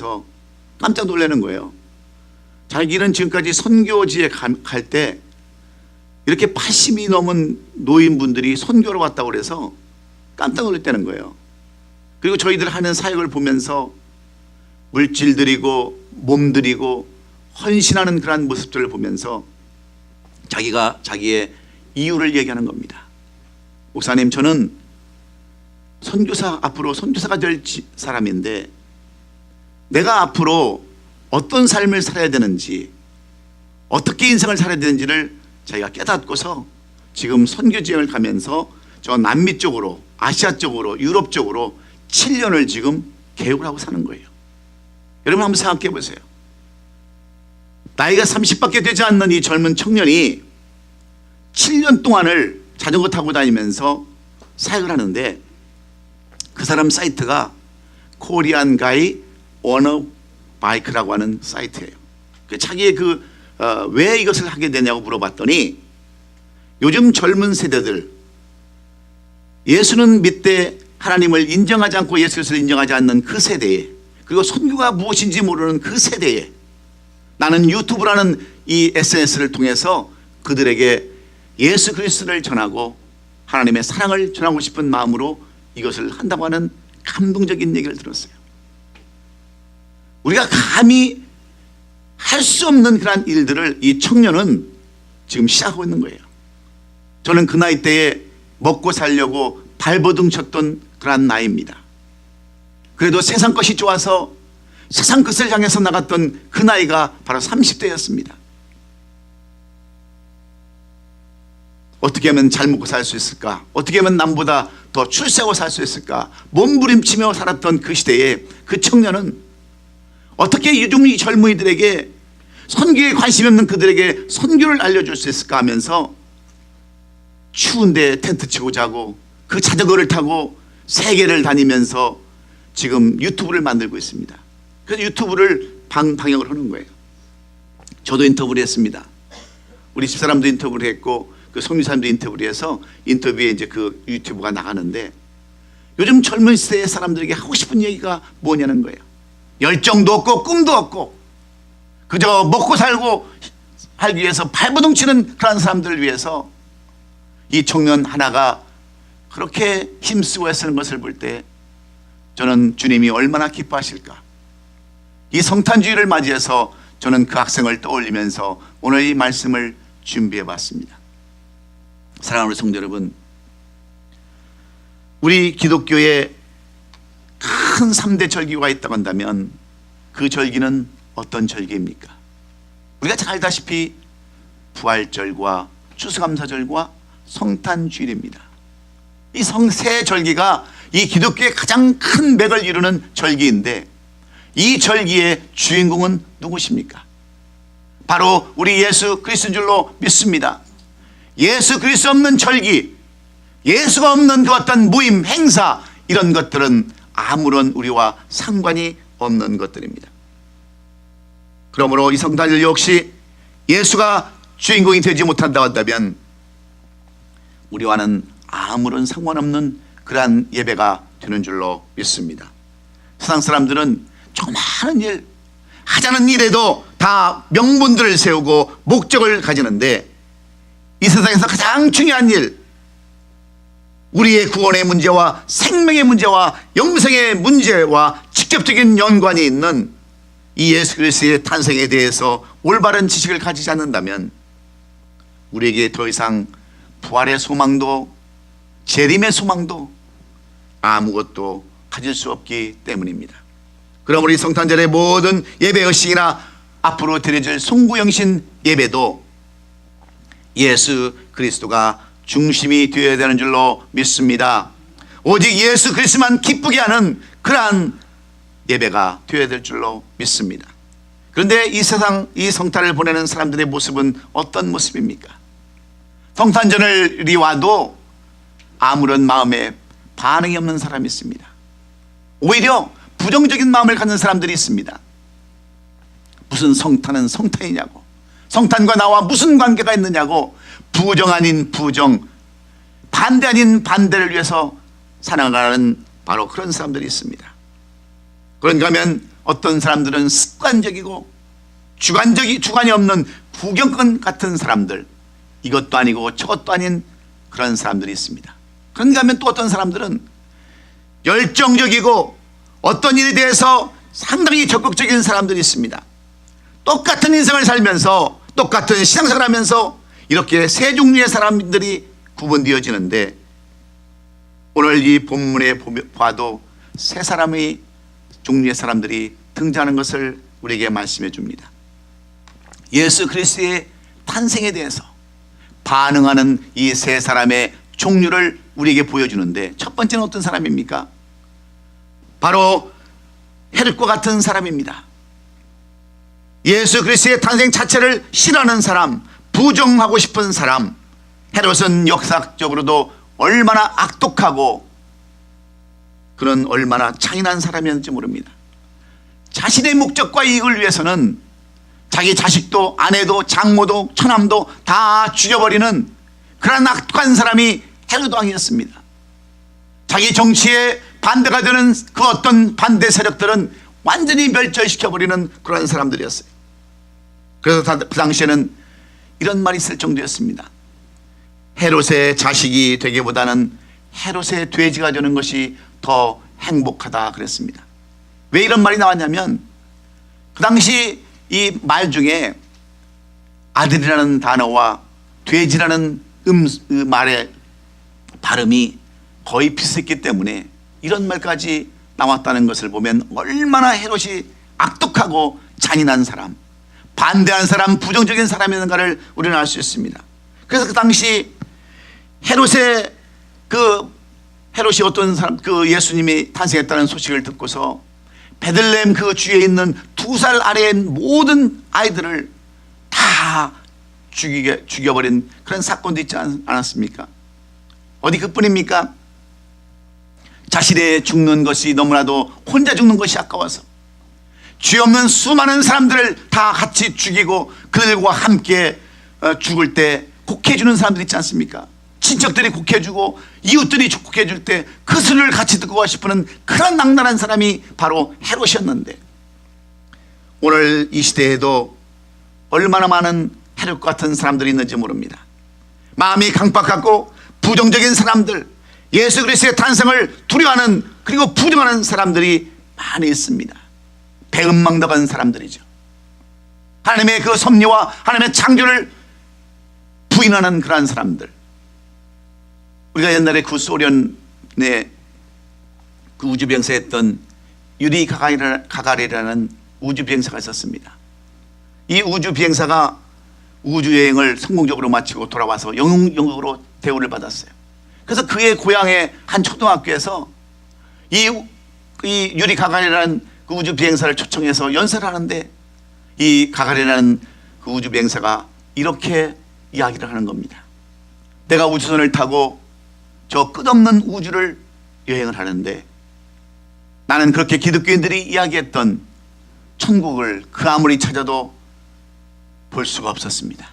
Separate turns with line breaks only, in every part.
보면서 깜짝 놀라는 거예요. 자기는 지금까지 선교지에 갈 때 이렇게 80이 넘은 노인분들이 선교로 왔다고 그래서 깜짝 놀랐다는 거예요. 그리고 저희들 하는 사역을 보면서 물질 드리고 몸 드리고 헌신하는 그러한 모습들을 보면서 자기가 자기의 이유를 얘기하는 겁니다. 목사님, 저는 선교사, 앞으로 선교사가 될 사람인데 내가 앞으로 어떤 삶을 살아야 되는지, 어떻게 인생을 살아야 되는지를 자기가 깨닫고서 지금 선교지행을 가면서 저 남미 쪽으로, 아시아 쪽으로, 유럽 쪽으로 7년을 지금 계획을 하고 사는 거예요. 여러분 한번 생각해 보세요. 나이가 30밖에 되지 않는 이 젊은 청년이 7년 동안을 자전거 타고 다니면서 사역을 하는데, 그 사람 사이트가 코리안 가이 오너 바이크라고 하는 사이트예요. 자기의 왜 이것을 하게 되냐고 물어봤더니, 요즘 젊은 세대들, 예수는 믿되 하나님을 인정하지 않고 예수 그리스도를 인정하지 않는 그 세대에, 그리고 선교가 무엇인지 모르는 그 세대에 나는 유튜브라는 이 SNS를 통해서 그들에게 예수 그리스도를 전하고 하나님의 사랑을 전하고 싶은 마음으로 이것을 한다고 하는 감동적인 얘기를 들었어요. 우리가 감히 할 수 없는 그런 일들을 이 청년은 지금 시작하고 있는 거예요. 저는 그 나이 때에 먹고 살려고 발버둥 쳤던 그런 나이입니다. 그래도 세상 것이 좋아서 세상 것을 향해서 나갔던 그 나이가 바로 30대였습니다. 어떻게 하면 잘 먹고 살 수 있을까? 어떻게 하면 남보다 더 출세하고 살 수 있을까? 몸부림치며 살았던 그 시대에 그 청년은 어떻게 요즘 이 젊은이들에게, 선교에 관심이 없는 그들에게 선교를 알려줄 수 있을까 하면서 추운데 텐트 치고 자고 그 자전거를 타고 세계를 다니면서 지금 유튜브를 만들고 있습니다. 그래서 유튜브를 방역을 하는 거예요. 저도 인터뷰를 했습니다. 우리 집사람도 인터뷰를 했고 그 성유사님도 인터뷰를 해서 인터뷰에 이제 그 유튜브가 나가는데, 요즘 젊은 세대의 사람들에게 하고 싶은 얘기가 뭐냐는 거예요. 열정도 없고 꿈도 없고 그저 먹고 살고 살기 위해서 발버둥 치는 그런 사람들을 위해서 이 청년 하나가 그렇게 힘쓰고 애쓰는 것을 볼 때 저는 주님이 얼마나 기뻐하실까. 이 성탄주의를 맞이해서 저는 그 학생을 떠올리면서 오늘 이 말씀을 준비해 봤습니다. 사랑하는 성도 여러분, 우리 기독교에 큰 3대 절기가 있다고 한다면 그 절기는 어떤 절기입니까? 우리가 잘 알다시피 부활절과 추수감사절과 성탄주일입니다. 이 세 절기가 이 기독교의 가장 큰 맥을 이루는 절기인데, 이 절기의 주인공은 누구십니까? 바로 우리 예수 그리스도인 줄로 믿습니다. 예수 그리스도 없는 절기, 예수가 없는 그 어떤 모임, 행사, 이런 것들은 아무런 우리와 상관이 없는 것들입니다. 그러므로 이 성탄절 역시 예수가 주인공이 되지 못한다고 한다면 우리와는 아무런 상관없는 그러한 예배가 되는 줄로 믿습니다. 세상 사람들은 조그마한 일, 하자는 일에도 다 명분들을 세우고 목적을 가지는데, 이 세상에서 가장 중요한 일, 우리의 구원의 문제와 생명의 문제와 영생의 문제와 직접적인 연관이 있는 이 예수 그리스도의 탄생에 대해서 올바른 지식을 가지지 않는다면 우리에게 더 이상 부활의 소망도 재림의 소망도 아무것도 가질 수 없기 때문입니다. 그럼 우리 성탄절의 모든 예배 의식이나 앞으로 드려질 송구영신 예배도 예수 그리스도가 중심이 되어야 되는 줄로 믿습니다. 오직 예수 그리스도만 기쁘게 하는 그러한 예배가 되어야 될 줄로 믿습니다. 그런데 이 세상, 이 성탄을 보내는 사람들의 모습은 어떤 모습입니까? 성탄절이 와도 아무런 마음에 반응이 없는 사람이 있습니다. 오히려 부정적인 마음을 갖는 사람들이 있습니다. 무슨 성탄은 성탄이냐고, 성탄과 나와 무슨 관계가 있느냐고, 부정 아닌 부정, 반대 아닌 반대를 위해서 살아가는 바로 그런 사람들이 있습니다. 그런가 하면 어떤 사람들은 습관적이고 주관이 없는 구경꾼 같은 사람들, 이것도 아니고 저것도 아닌 그런 사람들이 있습니다. 그런가 하면 또 어떤 사람들은 열정적이고 어떤 일에 대해서 상당히 적극적인 사람들이 있습니다. 똑같은 인생을 살면서 똑같은 신앙생활을 하면서 이렇게 세 종류의 사람들이 구분되어지는데, 오늘 이 본문에 봐도 세 종류의 사람들이 등장하는 것을 우리에게 말씀해 줍니다. 예수 그리스도의 탄생에 대해서 반응하는 이 세 사람의 종류를 우리에게 보여주는데, 첫 번째는 어떤 사람입니까? 바로 헤롯과 같은 사람입니다. 예수 그리스도의 탄생 자체를 싫어하는 사람, 부정하고 싶은 사람. 헤롯은 역사적으로도 얼마나 악독하고 그는 얼마나 잔인한 사람이었는지 모릅니다. 자신의 목적과 이익을 위해서는 자기 자식도 아내도 장모도 처남도 다 죽여버리는 그런 악독한 사람이 헤롯 왕이었습니다. 자기 정치에 반대가 되는 그 어떤 반대 세력들은 완전히 멸절시켜버리는 그런 사람들이었어요. 그래서 그 당시에는 이런 말이 있을 정도였습니다. 헤롯의 자식이 되기보다는 헤롯의 돼지가 되는 것이 더 행복하다 그랬습니다. 왜 이런 말이 나왔냐면, 그 당시 이 말 중에 아들이라는 단어와 돼지라는 말의 발음이 거의 비슷했기 때문에 이런 말까지 나왔다는 것을 보면 얼마나 헤롯이 악독하고 잔인한 사람, 반대한 사람, 부정적인 사람이었는가를 우리는 알 수 있습니다. 그래서 그 당시 헤롯이 어떤 사람, 그 예수님이 탄생했다는 소식을 듣고서 베들레헴 그 주위에 있는 2살 아래의 모든 아이들을 다 죽여버린 그런 사건도 있지 않았습니까? 어디 그뿐입니까? 자신의 죽는 것이 너무나도 혼자 죽는 것이 아까워서 죄 없는 수많은 사람들을 다 같이 죽이고 그들과 함께 죽을 때 곡해주는 사람들 있지 않습니까? 친척들이 곡해주고 이웃들이 곡해줄 때 그 소리를 같이 듣고 싶은 그런 악랄한 사람이 바로 헤롯이었는데, 오늘 이 시대에도 얼마나 많은 헤롯 같은 사람들이 있는지 모릅니다. 마음이 강박하고 부정적인 사람들, 예수 그리스도의 탄생을 두려워하는 그리고 부정하는 사람들이 많이 있습니다. 배은망덕한 사람들이죠. 하나님의 그 섭리와 하나님의 창조를 부인하는 그러한 사람들. 우리가 옛날에 그 소련의 그 우주비행사에 했던 유리 가가린이라는 우주비행사가 있었습니다. 이 우주비행사가 우주여행을 성공적으로 마치고 돌아와서 영웅으로 대우를 받았어요. 그래서 그의 고향의 한 초등학교에서 이 유리 가가린이라는 그 우주비행사를 초청해서 연설을 하는데, 이 가가린이라는 그 우주비행사가 이렇게 이야기를 하는 겁니다. 내가 우주선을 타고 저 끝없는 우주를 여행을 하는데, 나는 그렇게 기독교인들이 이야기했던 천국을 그 아무리 찾아도 볼 수가 없었습니다.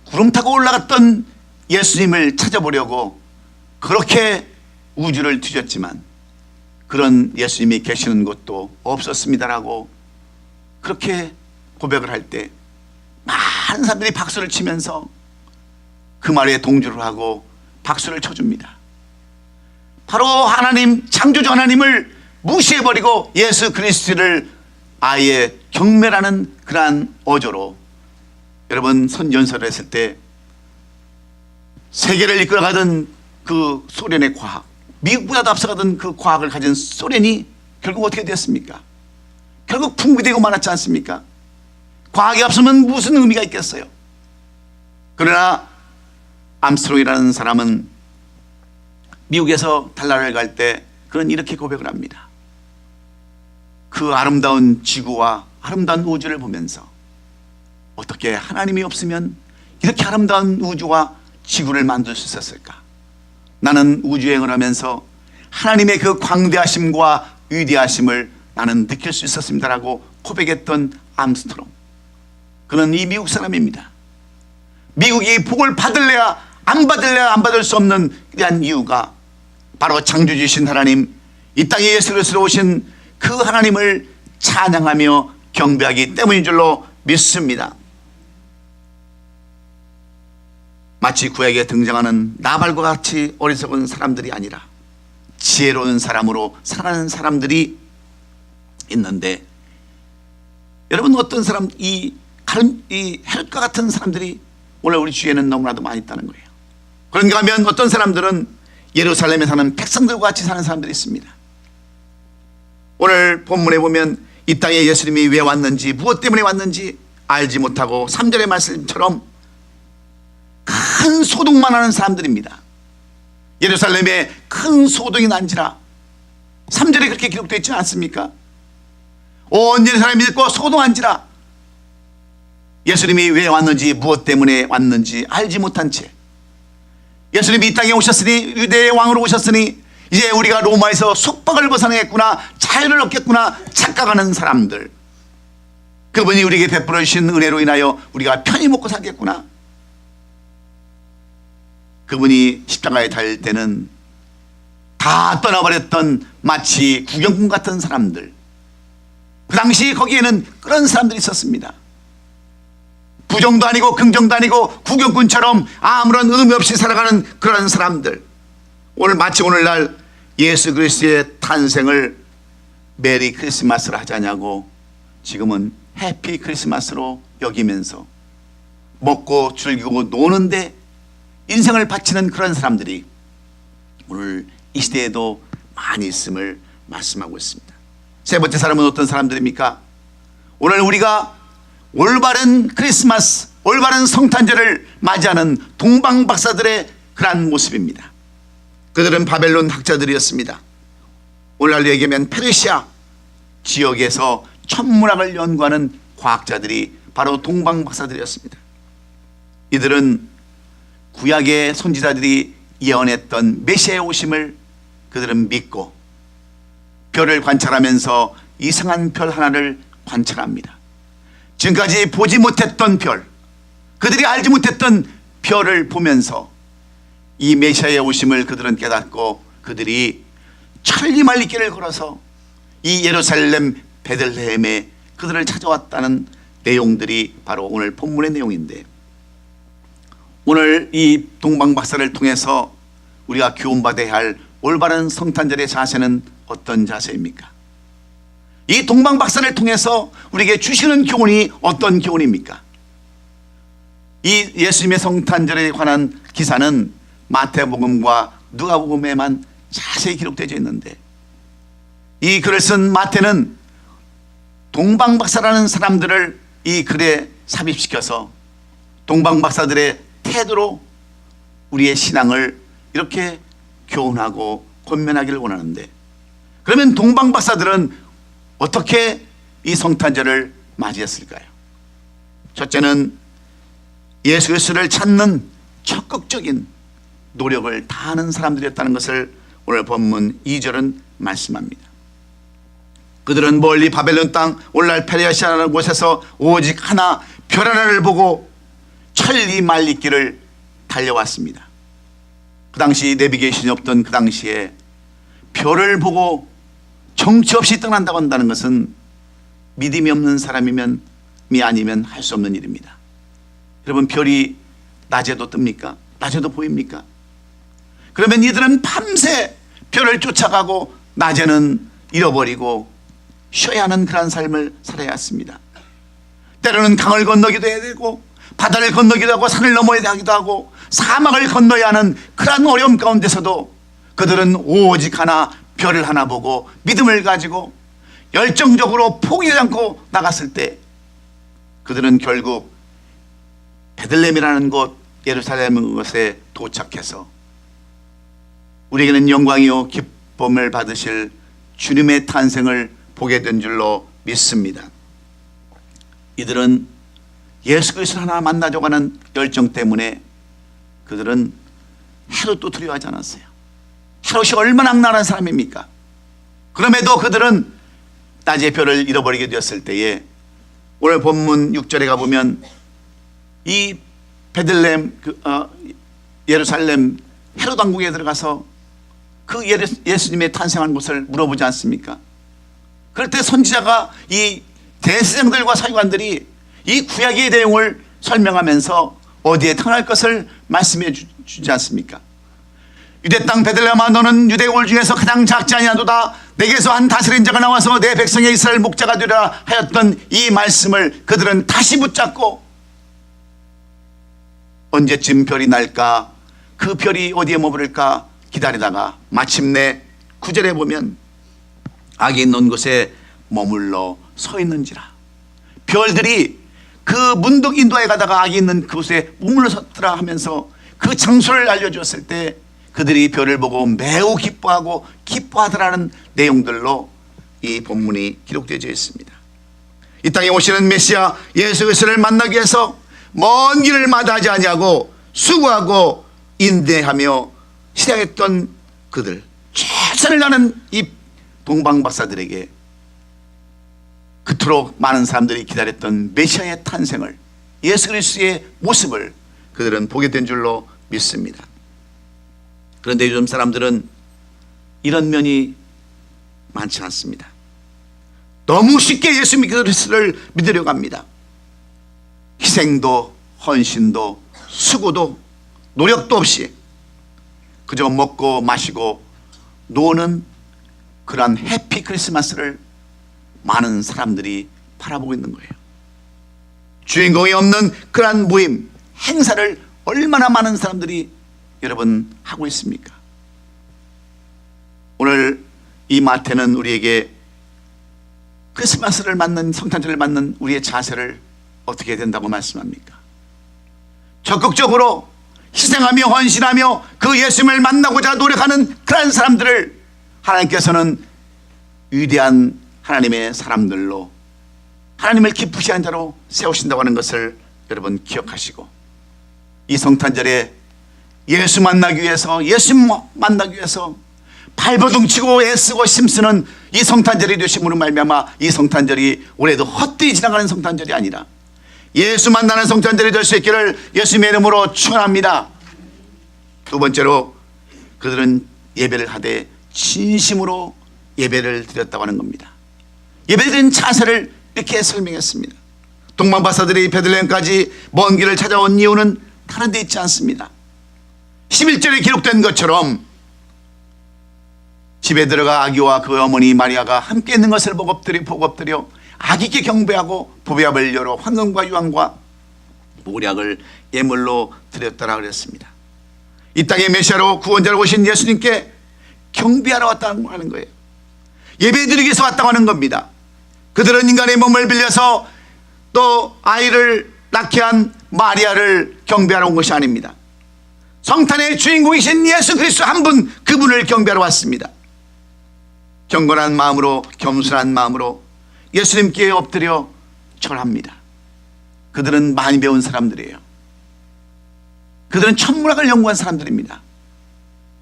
구름 타고 올라갔던 예수님을 찾아보려고 그렇게 우주를 뒤졌지만 그런 예수님이 계시는 곳도 없었습니다라고 그렇게 고백을 할 때 많은 사람들이 박수를 치면서 그 말에 동조를 하고 박수를 쳐줍니다. 바로 하나님, 창조주 하나님을 무시해버리고 예수 그리스도를 아예 경멸하는 그러한 어조로, 여러분 선전설을 했을 때 세계를 이끌어가던 그 소련의 과학, 미국보다도 앞서가던 그 과학을 가진 소련이 결국 어떻게 됐습니까? 결국 붕괴되고 말았지 않습니까? 과학이 없으면 무슨 의미가 있겠어요? 그러나 암스트롱이라는 사람은 미국에서 달나라를 갈 때 그는 이렇게 고백을 합니다. 그 아름다운 지구와 아름다운 우주를 보면서 어떻게 하나님이 없으면 이렇게 아름다운 우주와 지구를 만들 수 있었을까? 나는 우주여행을 하면서 하나님의 그 광대하심과 위대하심을 나는 느낄 수 있었습니다라고 고백했던 암스트롱. 그는 이 미국 사람입니다. 미국이 복을 받을래야 안 받을 수 없는 이러한 이유가 바로 창조주신 하나님, 이 땅에 예수 그리스도로 오신 그 하나님을 찬양하며 경배하기 때문인 줄로 믿습니다. 마치 구약에 등장하는 나발과 같이 어리석은 사람들이 아니라 지혜로운 사람으로 살아가는 사람들이 있는데, 여러분, 어떤 사람, 이 헤롯과 같은 사람들이 오늘 우리 주위에는 너무나도 많이 있다는 거예요. 그런가 하면 어떤 사람들은 예루살렘에 사는 백성들과 같이 사는 사람들이 있습니다. 오늘 본문에 보면 이 땅에 예수님이 왜 왔는지, 무엇 때문에 왔는지 알지 못하고 3절의 말씀처럼 큰 소동만 하는 사람들입니다. 예루살렘에 큰 소동이 난지라. 3절에 그렇게 기록되어 있지 않습니까? 온 예루살렘이 듣고 소동한지라. 예수님이 왜 왔는지, 무엇 때문에 왔는지 알지 못한 채, 예수님이 이 땅에 오셨으니, 유대의 왕으로 오셨으니 이제 우리가 로마에서 속박을 벗어나겠구나, 자유를 얻겠구나 착각하는 사람들, 그분이 우리에게 베풀어 주신 은혜로 인하여 우리가 편히 먹고 살겠구나, 그분이 십자가에 달릴 때는 다 떠나버렸던 마치 구경꾼 같은 사람들, 그 당시 거기에는 그런 사람들이 있었습니다. 부정도 아니고 긍정도 아니고 구경꾼처럼 아무런 의미 없이 살아가는 그런 사람들, 오늘 마치 오늘날 예수 그리스도의 탄생을 메리 크리스마스를 하자냐고 지금은 해피 크리스마스로 여기면서 먹고 즐기고 노는데 인생을 바치는 그런 사람들이 오늘 이 시대에도 많이 있음을 말씀하고 있습니다. 세 번째 사람은 어떤 사람들입니까? 오늘 우리가 올바른 크리스마스, 올바른 성탄절을 맞이하는 동방박사들의 그러한 모습입니다. 그들은 바벨론 학자들이었습니다. 오늘날로 얘기하면 페르시아 지역에서 천문학을 연구하는 과학자들이 바로 동방박사들이었습니다. 이들은 구약의 선지자들이 예언했던 메시아의 오심을 그들은 믿고 별을 관찰하면서 이상한 별 하나를 관찰합니다. 지금까지 보지 못했던 별, 그들이 알지 못했던 별을 보면서 이 메시아의 오심을 그들은 깨닫고 그들이 천리말리길을 걸어서 이 예루살렘 베들레헴에 그들을 찾아왔다는 내용들이 바로 오늘 본문의 내용인데, 오늘 이 동방박사를 통해서 우리가 교훈받아야 할 올바른 성탄절의 자세는 어떤 자세입니까? 이 동방박사를 통해서 우리에게 주시는 교훈이 어떤 교훈입니까? 이 예수님의 성탄절에 관한 기사는 마태복음과 누가복음에만 자세히 기록되어 있는데, 이 글을 쓴 마태는 동방박사라는 사람들을 이 글에 삽입시켜서 동방박사들의 태도로 우리의 신앙을 이렇게 교훈하고 권면하기를 원하는데, 그러면 동방박사들은 어떻게 이 성탄절을 맞이했을까요? 첫째는 예수 그리스도를 찾는 적극적인 노력을 다하는 사람들이었다는 것을 오늘 본문 2절은 말씀합니다. 그들은 멀리 바벨론 땅 오늘날 페르시아라는 곳에서 오직 하나 별 하나를 보고 천리 말리길을 달려왔습니다. 그 당시 내비게이션이 없던 그 당시에 별을 보고 정치 없이 떠난다고 한다는 것은 믿음이 없는 사람이면 아니면 할 수 없는 일입니다. 여러분, 별이 낮에도 뜹니까? 낮에도 보입니까? 그러면 이들은 밤새 별을 쫓아가고 낮에는 잃어버리고 쉬어야 하는 그런 삶을 살아야 했습니다. 때로는 강을 건너기도 해야 되고 바다를 건너기도 하고 산을 넘어야 하기도 하고 사막을 건너야 하는 그런 어려움 가운데서도 그들은 오직 하나 별을 하나 보고 믿음을 가지고 열정적으로 포기하지 않고 나갔을 때 그들은 결국 베들레헴이라는 곳, 예루살렘 곳에 도착해서 우리에게는 영광이요 기쁨을 받으실 주님의 탄생을 보게 된 줄로 믿습니다. 이들은 예수 그리스도 하나 만나자고 하는 열정 때문에 그들은 헤롯도 두려워하지 않았어요. 헤롯이 얼마나 악랄한 사람입니까? 그럼에도 그들은 낮에 별을 잃어버리게 되었을 때에 오늘 본문 6절에 가보면 이 베들레헴 예루살렘 헤롯 왕국에 들어가서 그 예수님의 탄생한 곳을 물어보지 않습니까? 그럴 때 선지자가 이 대제사장들과 서기관들이 이 구약의 내용을 설명하면서 어디에 태어날 것을 말씀해 주지 않습니까? 유대 땅 베들레헴아, 너는 유대 올 중에서 가장 작지 아니하도다. 내게서 한 다스린 자가 나와서 내 백성의 이스라엘 목자가 되리라 하였던 이 말씀을 그들은 다시 붙잡고 언제쯤 별이 날까, 그 별이 어디에 머무를까 기다리다가 마침내 9절에 보면 악이 있는 곳에 머물러 서 있는지라. 별들이 그 문득 인도에 가다가 악이 있는 그곳에 머물러 섰더라 하면서 그 장소를 알려주었을 때 그들이 별을 보고 매우 기뻐하고 기뻐하더라는 내용들로 이 본문이 기록되어 있습니다. 이 땅에 오시는 메시아 예수 그리스도를 만나기 위해서 먼 길을 마다하지 아니하고 수고하고 인내하며 시작했던 그들, 최선을 다하는 이 동방박사들에게 그토록 많은 사람들이 기다렸던 메시아의 탄생을, 예수 그리스도의 모습을 그들은 보게 된 줄로 믿습니다. 그런데 요즘 사람들은 이런 면이 많지 않습니다. 너무 쉽게 예수 그리스도를 믿으려고 합니다. 희생도 헌신도 수고도 노력도 없이 그저 먹고 마시고 노는 그러한 해피 크리스마스를 많은 사람들이 바라보고 있는 거예요. 주인공이 없는 그러한 모임, 행사를 얼마나 많은 사람들이 여러분 하고 있습니까? 오늘 이 마태는 우리에게 크리스마스를 맞는, 성탄절을 맞는 우리의 자세를 어떻게 해야 된다고 말씀합니까? 적극적으로 희생하며 헌신하며 그 예수님을 만나고자 노력하는 그런 사람들을 하나님께서는 위대한 하나님의 사람들로, 하나님을 기쁘시게 하는 자로 세우신다고 하는 것을 여러분 기억하시고, 이 성탄절에 예수 만나기 위해서, 예수 만나기 위해서 발버둥치고 애쓰고 힘쓰는 이 성탄절이 되심으로 말미암아 이 성탄절이 올해도 헛되이 지나가는 성탄절이 아니라 예수 만나는 성탄절이 될 수 있기를 예수님의 이름으로 축원합니다. 두 번째로 그들은 예배를 하되 진심으로 예배를 드렸다고 하는 겁니다. 예배를 드린 자세를 이렇게 설명했습니다. 동방박사들이 베들레헴까지 먼 길을 찾아온 이유는 다른 데 있지 않습니다. 11절에 기록된 것처럼 집에 들어가 아기와 그 어머니 마리아가 함께 있는 것을 보고 엎드려 아기께 경배하고 보배압을 열어 황금과 유황과 모략을 예물로 드렸다라 그랬습니다. 이 땅에 메시아로 구원자로 오신 예수님께 경배하러 왔다고 하는 거예요. 예배드리기 위해서 왔다고 하는 겁니다. 그들은 인간의 몸을 빌려서 또 아이를 낳게 한 마리아를 경배하러 온 것이 아닙니다. 성탄의 주인공이신 예수 그리스도 한 분, 그분을 경배하러 왔습니다. 경건한 마음으로, 겸손한 마음으로 예수님께 엎드려 절합니다. 그들은 많이 배운 사람들이에요. 그들은 천문학을 연구한 사람들입니다.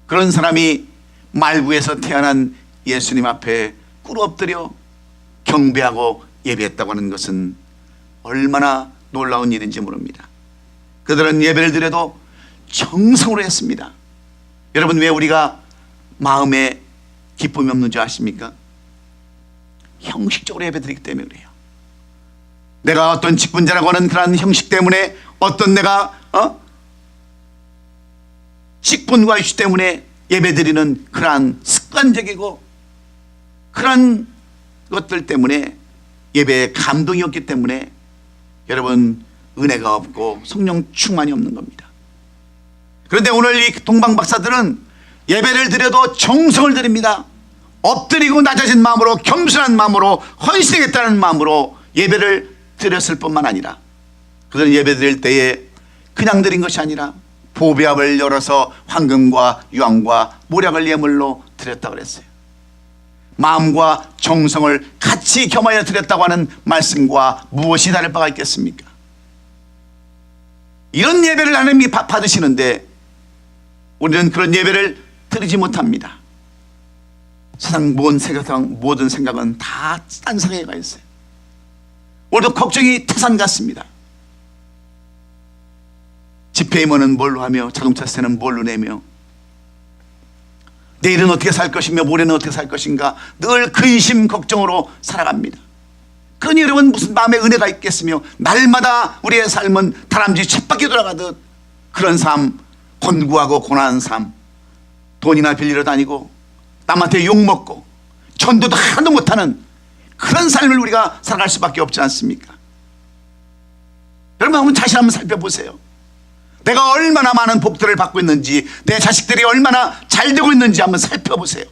그런 사람이 말구에서 태어난 예수님 앞에 꿇어 엎드려 경배하고 예배했다고 하는 것은 얼마나 놀라운 일인지 모릅니다. 그들은 예배를 드려도 정성으로 했습니다. 여러분, 왜 우리가 마음에 기쁨이 없는 줄 아십니까? 형식적으로 예배드리기 때문에 그래요. 내가 어떤 직분자라고 하는 그런 형식 때문에, 어떤 내가 직분과 이슈 때문에 예배드리는 그러한 습관적이고 그런 것들 때문에 예배에 감동이 없기 때문에 여러분 은혜가 없고 성령 충만이 없는 겁니다. 그런데 오늘 이 동방박사들은 예배를 드려도 정성을 드립니다. 엎드리고 낮아진 마음으로, 겸손한 마음으로, 헌신하겠다는 마음으로 예배를 드렸을 뿐만 아니라 그들은 예배 드릴 때에 그냥 드린 것이 아니라 보배압을 열어서 황금과 유황과 모략을 예물로 드렸다고 그랬어요. 마음과 정성을 같이 겸하여 드렸다고 하는 말씀과 무엇이 다를 바가 있겠습니까? 이런 예배를 하나님이 받으시는데 우리는 그런 예배를 드리지 못합니다. 세상 모든 생각은 다 딴 상에 가 있어요. 오늘도 걱정이 태산 같습니다. 집회임원은 뭘로 하며 자동차 세는 뭘로 내며 내일은 어떻게 살 것이며 모레는 어떻게 살 것인가 늘 근심 걱정으로 살아갑니다. 그러니 여러분 무슨 마음의 은혜가 있겠으며 날마다 우리의 삶은 다람쥐 쳇바퀴 돌아가듯 그런 삶, 곤고하고 고난한 삶, 돈이나 빌리러 다니고 남한테 욕먹고 전도도 하나도 못하는 그런 삶을 우리가 살아갈 수밖에 없지 않습니까? 여러분 한번 자신 한번 살펴보세요. 내가 얼마나 많은 복들을 받고 있는지, 내 자식들이 얼마나 잘 되고 있는지 한번 살펴보세요.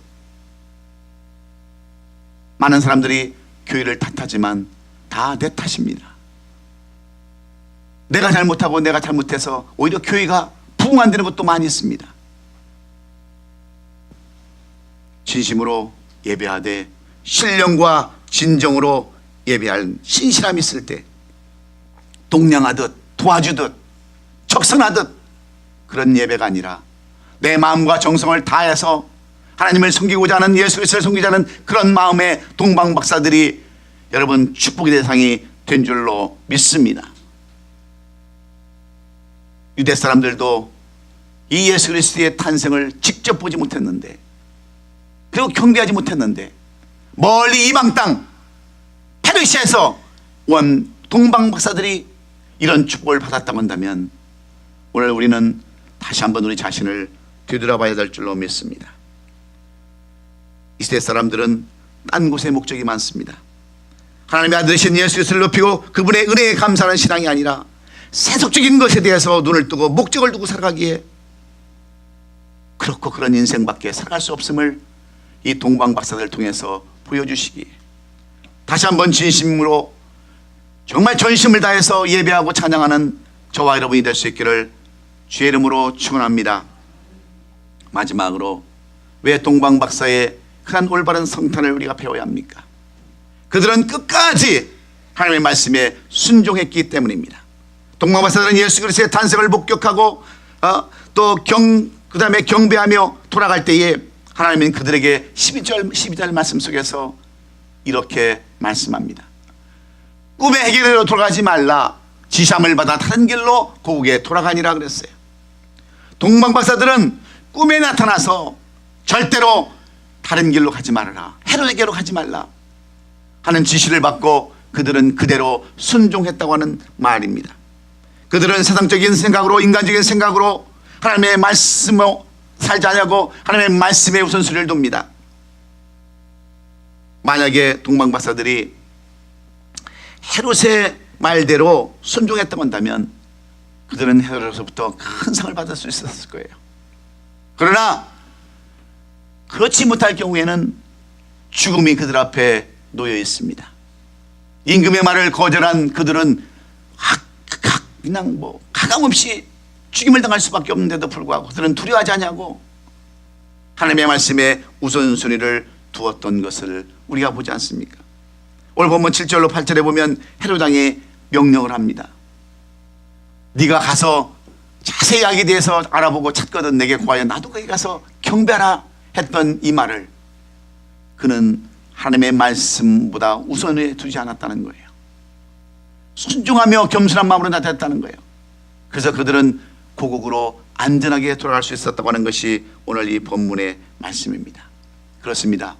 많은 사람들이 교회를 탓하지만 다 내 탓입니다. 내가 잘못하고 내가 잘못해서 오히려 교회가 부흥 안 되는 것도 많이 있습니다. 진심으로 예배하되 신령과 진정으로 예배할 신실함이 있을 때 동냥하듯 도와주듯 적선하듯 그런 예배가 아니라 내 마음과 정성을 다해서 하나님을 섬기고자 하는, 예수 그리스도를 섬기고자 하는 그런 마음의 동방박사들이 여러분 축복의 대상이 된 줄로 믿습니다. 유대 사람들도 이 예수 그리스도의 탄생을 직접 보지 못했는데, 그리고 경배하지 못했는데 멀리 이방 땅 페르시아에서 온 동방박사들이 이런 축복을 받았다고 한다면 오늘 우리는 다시 한번 우리 자신을 되돌아봐야 될 줄로 믿습니다. 이 시대 사람들은 딴 곳에 목적이 많습니다. 하나님의 아들이신 예수 그리스도를 높이고 그분의 은혜에 감사하는 신앙이 아니라 세속적인 것에 대해서 눈을 뜨고 목적을 두고 살아가기에 그렇고 그런 인생밖에 살아갈 수 없음을 이 동방박사들을 통해서 보여주시기에 다시 한번 진심으로 정말 전심을 다해서 예배하고 찬양하는 저와 여러분이 될 수 있기를 주의 이름으로 축원합니다. 마지막으로 왜 동방박사의 그런 올바른 성탄을 우리가 배워야 합니까? 그들은 끝까지 하나님의 말씀에 순종했기 때문입니다. 동방박사들은 예수 그리스도의 탄생을 목격하고 그 다음에 경배하며 돌아갈 때에 하나님은 그들에게 12절 말씀 속에서 이렇게 말씀합니다. 꿈의 해결로 돌아가지 말라. 지시함을 받아 다른 길로 고국에 돌아가니라 그랬어요. 동방박사들은 꿈에 나타나서 절대로 다른 길로 가지 말아라, 헤롯에게로 가지 말라 하는 지시를 받고 그들은 그대로 순종했다고 하는 말입니다. 그들은 세상적인 생각으로, 인간적인 생각으로 하나님의 말씀으로 살지 않냐고 하나님의 말씀에 우선순위를 둡니다. 만약에 동방박사들이 헤롯의 말대로 순종했다고 한다면 그들은 헤롯으로부터 큰 상을 받을 수 있었을 거예요. 그러나 그렇지 못할 경우에는 죽음이 그들 앞에 놓여 있습니다. 임금의 말을 거절한 그들은 그냥 가감없이 죽임을 당할 수밖에 없는데도 불구하고 그들은 두려워하지 않냐고 하나님의 말씀에 우선순위를 두었던 것을 우리가 보지 않습니까? 오늘 본문 7절로 8절에 보면 헤롯 왕이 명령을 합니다. 네가 가서 자세히 아기에 대해서 알아보고 찾거든 내게 구하여 나도 거기 가서 경배하라 했던 이 말을 그는 하나님의 말씀보다 우선에 두지 않았다는 거예요. 순종하며 겸손한 마음으로 나타났다는 거예요. 그래서 그들은 고국으로 안전하게 돌아갈 수 있었다고 하는 것이 오늘 이 본문의 말씀입니다. 그렇습니다.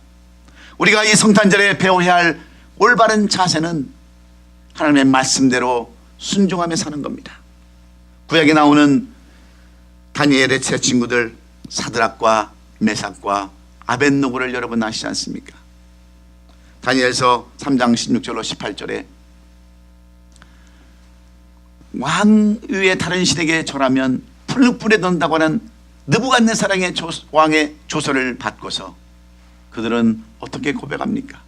우리가 이 성탄절에 배워야 할 올바른 자세는 하나님의 말씀대로 순종하며 사는 겁니다. 구약에 나오는 다니엘의 세 친구들 사드락과 메삭과 아벳노고를 여러분 아시지 않습니까? 다니엘서 3장 16절로 18절에 왕위의 다른 신에게 절하면 풀불에 넣는다고 하는 느부갓네살의 왕의 조서를 받고서 그들은 어떻게 고백합니까?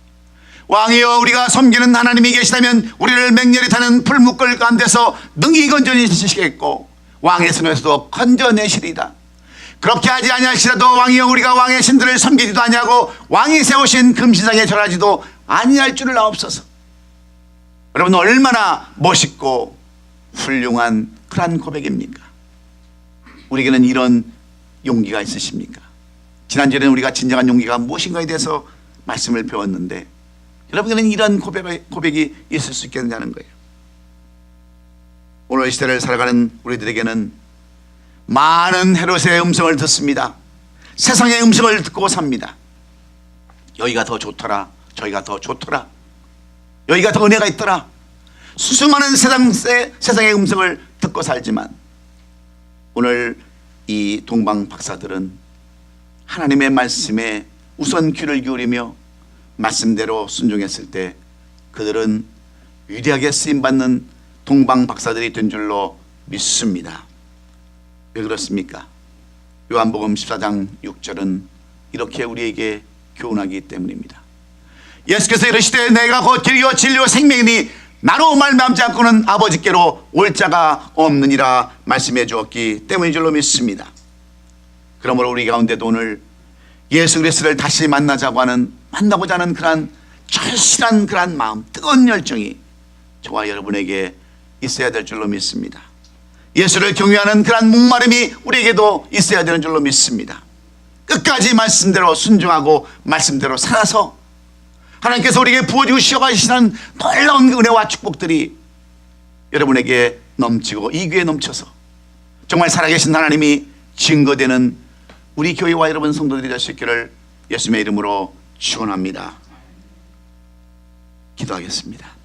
왕이여, 우리가 섬기는 하나님이 계시다면 우리를 맹렬히 타는 풀무끌 가운데서 능히 건져내시겠고 왕의 손에서도 건져내시리다. 그렇게 하지 아니하시라도 왕이여, 우리가 왕의 신들을 섬기지도 아니하고 왕이 세우신 금신상에 절하지도 아니할 줄을 아옵소서. 여러분, 얼마나 멋있고 훌륭한 그러한 고백입니까? 우리에게는 이런 용기가 있으십니까? 지난주에는 우리가 진정한 용기가 무엇인가에 대해서 말씀을 배웠는데 여러분에게는 이런 고백이 있을 수 있겠느냐는 거예요. 오늘 시대를 살아가는 우리들에게는 많은 헤롯의 음성을 듣습니다. 세상의 음성을 듣고 삽니다. 여기가 더 좋더라, 저기가 더 좋더라, 여기가 더 은혜가 있더라. 수많은 세상의 음성을 듣고 살지만 오늘 이 동방 박사들은 하나님의 말씀에 우선 귀를 기울이며 말씀대로 순종했을 때 그들은 위대하게 쓰임받는 동방 박사들이 된 줄로 믿습니다. 왜 그렇습니까? 요한복음 14장 6절은 이렇게 우리에게 교훈하기 때문입니다. 예수께서 이르시되 내가 곧 길이요 진리요 생명이니 나로 말미암지 않고는 아버지께로 올 자가 없느니라 말씀해 주었기 때문인 줄로 믿습니다. 그러므로 우리 가운데도 오늘 예수 그리스도를 다시 만나고자 하는 그러한 절실한 그러한 마음, 뜨거운 열정이 저와 여러분에게 있어야 될 줄로 믿습니다. 예수를 경외하는 그러한 목마름이 우리에게도 있어야 되는 줄로 믿습니다. 끝까지 말씀대로 순종하고 말씀대로 살아서 하나님께서 우리에게 부어주시어 가시는 놀라운 은혜와 축복들이 여러분에게 넘치고 이 귀에 넘쳐서 정말 살아계신 하나님이 증거되는 우리 교회와 여러분 성도들이 될 수 있기를 예수님의 이름으로 축원합니다. 기도하겠습니다.